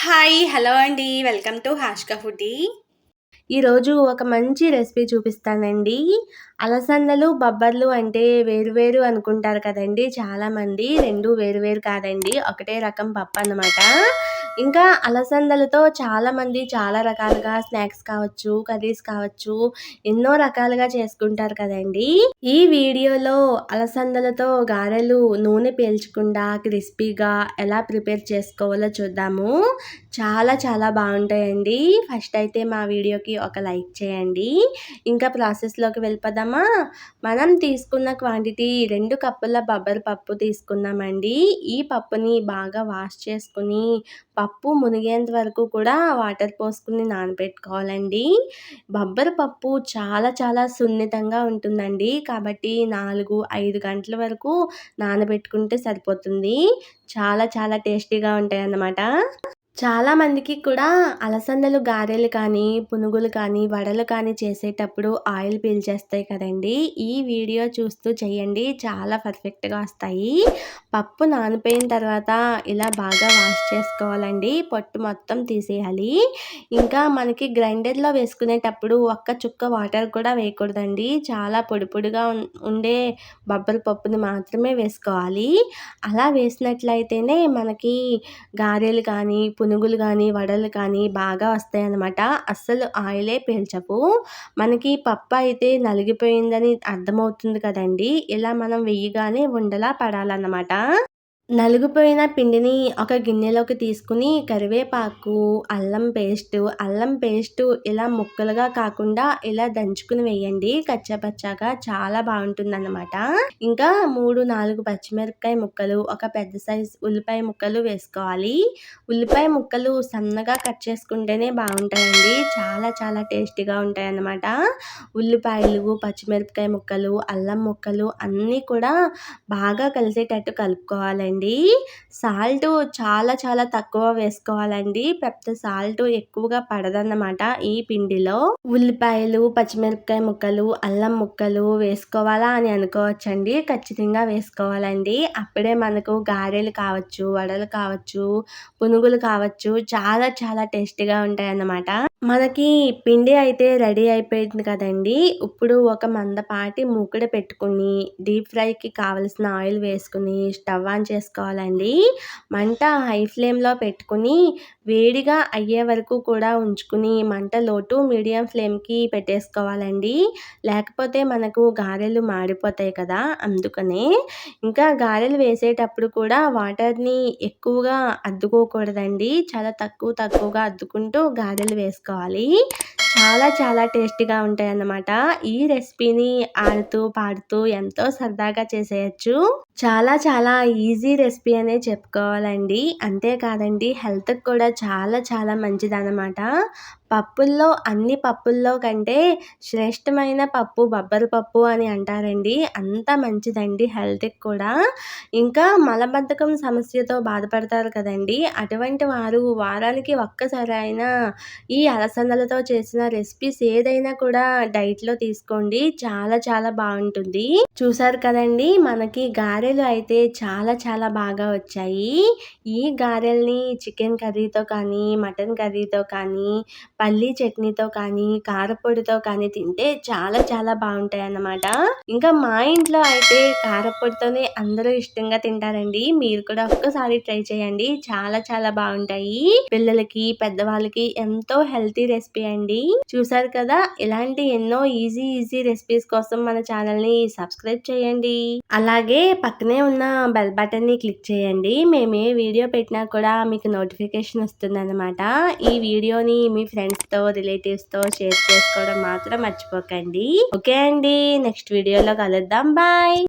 Hi! Hello అండి. Welcome to హాష్క foodie. ఈరోజు ఒక మంచి రెసిపీ చూపిస్తానండి. అలసందలు, బొబ్బర్లు అంటే వేరు వేరు అనుకుంటారు కదండీ చాలామంది. 2 వేరు వేరు కాదండి. ఒకటే రకం పప్పన్నమాట. ఇంకా అలసందలతో చాలామంది చాలా రకాలుగా స్నాక్స్ కావచ్చు, కర్రీస్ కావచ్చు, ఎన్నో రకాలుగా చేసుకుంటారు కదండీ. ఈ వీడియోలో అలసందలతో గారెలు నూనె పీల్చకుండా క్రిస్పీగా ఎలా ప్రిపేర్ చేసుకోవాలో చూద్దాము. చాలా చాలా బాగుంటాయండి. ఫస్ట్ అయితే మా వీడియోకి ఒక లైక్ చేయండి. ఇంకా ప్రాసెస్లోకి వెళ్ళిపోదామా. మనం తీసుకున్న క్వాంటిటీ 2 కప్పుల బొబ్బరి పప్పు తీసుకున్నామండి. ఈ పప్పుని బాగా వాష్ చేసుకుని పప్పు మునిగేంత వరకు కూడా వాటర్ పోసుకుని నానబెట్టుకోవాలండి. బొబ్బరి పప్పు చాలా చాలా సున్నితంగా ఉంటుందండి. కాబట్టి 4-5 గంటల వరకు నానబెట్టుకుంటే సరిపోతుంది. చాలా చాలా టేస్టీగా ఉంటాయన్నమాట. చాలామందికి కూడా అలసందలు గారెలు కానీ, పునుగులు కానీ, వడలు కానీ చేసేటప్పుడు ఆయిల్ పీల్చేస్తాయి కదండీ. ఈ వీడియో చూస్తూ చేయండి. చాలా పర్ఫెక్ట్‌గా వస్తాయి. పప్పు నానిపోయిన తర్వాత ఇలా బాగా వాష్ చేసుకోవాలండి. పొట్టు మొత్తం తీసేయాలి. ఇంకా మనకి గ్రైండర్‌లో వేసుకునేటప్పుడు ఒక్క చుక్క వాటర్ కూడా వేయకూడదండి. చాలా పొడి పొడిగా ఉండే బొబ్బరి పప్పుని మాత్రమే వేసుకోవాలి. అలా వేసినట్లయితేనే మనకి గారెలు కానీ, పునుగులు కానీ, వడలు కానీ బాగా వస్తాయన్నమాట. అస్సలు ఆయిలే పీల్చవు. మనకి పప్పు అయితే నలిగిపోయిందని అర్థమవుతుంది కదండీ. ఇలా మనం వెయ్యగానే ఉండలా పడాలన్నమాట. నలిగిపోయిన పిండిని ఒక గిన్నెలోకి తీసుకుని కరివేపాకు, అల్లం పేస్టు ఇలా ముక్కలుగా కాకుండా ఇలా దంచుకుని వేయండి. కచ్చాపచ్చాగా చాలా బాగుంటుందన్నమాట. ఇంకా 3-4 పచ్చిమిరపకాయ ముక్కలు, ఒక పెద్ద సైజు ఉల్లిపాయ ముక్కలు వేసుకోవాలి. ఉల్లిపాయ ముక్కలు సన్నగా కట్ చేసుకుంటేనే బాగుంటాయండి. చాలా చాలా టేస్టీగా ఉంటాయన్నమాట. ఉల్లిపాయలు, పచ్చిమిరపకాయ ముక్కలు, అల్లం ముక్కలు అన్నీ కూడా బాగా కలిసేటట్టు కలుపుకోవాలండి. సాల్ట్ చాలా చాలా తక్కువ వేసుకోవాలండి. పెద్ద సాల్ట్ ఎక్కువగా పడదన్నమాట ఈ పిండిలో. ఉల్లిపాయలు, పచ్చిమిరపకాయ ముక్కలు, అల్లం ముక్కలు వేసుకోవాలా అని అనుకోవచ్చండి. ఖచ్చితంగా వేసుకోవాలండి. అప్పుడే మనకు గారెలు కావచ్చు, వడలు కావచ్చు, పునుగులు కావచ్చు చాలా చాలా టేస్టీగా ఉంటాయన్నమాట. మనకి పిండి అయితే రెడీ అయిపోయింది కదండీ. ఇప్పుడు ఒక మందపాటి మూకుడు పెట్టుకుని డీప్ ఫ్రైకి కావలసిన ఆయిల్ వేసుకుని స్టవ్ ఆన్ చేసుకోవాలండి. మంట హై ఫ్లేమ్లో పెట్టుకుని వేడిగా అయ్యే వరకు కూడా ఉంచుకుని మంట లో టు మీడియం ఫ్లేమ్కి పెట్టేసుకోవాలండి. లేకపోతే మనకు గారెలు మాడిపోతాయి కదా, అందుకనే. ఇంకా గారెలు వేసేటప్పుడు కూడా వాటర్ని ఎక్కువగా అద్దుకోకూడదండి. చాలా తక్కువగా అద్దుకుంటూ గారెలు వేసుకోవాలి. చాలా చాలా టేస్టీగా ఉంటాయన్నమాట. ఈ రెసిపీని ఆడుతూ పాడుతూ ఎంతో సరదాగా చేసేయచ్చు. చాలా చాలా ఈజీ రెసిపీ అనే చెప్పుకోవాలండి. అంతేకాదండి హెల్త్‌కి కూడా చాలా చాలా మంచిదన్నమాట. అన్ని పప్పుల్లో కంటే శ్రేష్టమైన పప్పు బొబ్బరి పప్పు అని అంటారండి. అంత మంచిదండి హెల్త్‌కి కూడా. ఇంకా మలబద్ధకం సమస్యతో బాధపడతారు కదండీ. అటువంటి వారు వారానికి ఒక్కసారి అయినా ఈ అలసందలతో చేసిన రెసిపీస్ ఏదైనా కూడా డైట్‌లో తీసుకోండి. చాలా చాలా బాగుంటుంది. చూసారు కదండీ మనకి గారెలు అయితే చాలా చాలా బాగా వచ్చాయి. ఈ గారెల్ని చికెన్ కర్రీతో కానీ, మటన్ కర్రీతో కానీ, పల్లీ చట్నీతో కానీ, కారపొడితో కానీ తింటే చాలా చాలా బాగుంటాయన్నమాట. ఇంకా మా ఇంట్లో అయితే కారపొడితోనే అందరూ ఇష్టంగా తింటారండి. మీరు కూడా ఒక్కసారి ట్రై చేయండి. చాలా చాలా బాగుంటాయి. పిల్లలకి, పెద్దవాళ్ళకి ఎంతో హెల్తీ రెసిపీ అండి. చూసారు కదా, ఇలాంటి ఎన్నో ఈజీ రెసిపీస్ కోసం మన ఛానల్ని సబ్స్క్రైబ్ చేయండి. అలాగే పక్కనే ఉన్న బెల్ బటన్ని క్లిక్ చేయండి. మేము ఏ వీడియో పెట్టినా కూడా మీకు నోటిఫికేషన్ వస్తుందన్నమాట. ఈ వీడియోని మీ ఫ్రెండ్స్తో, రిలేటివ్స్తో షేర్ చేసుకోవడం మాత్రం మర్చిపోకండి. ఓకే అండి, నెక్స్ట్ వీడియోలో కలుద్దాం. బాయ్.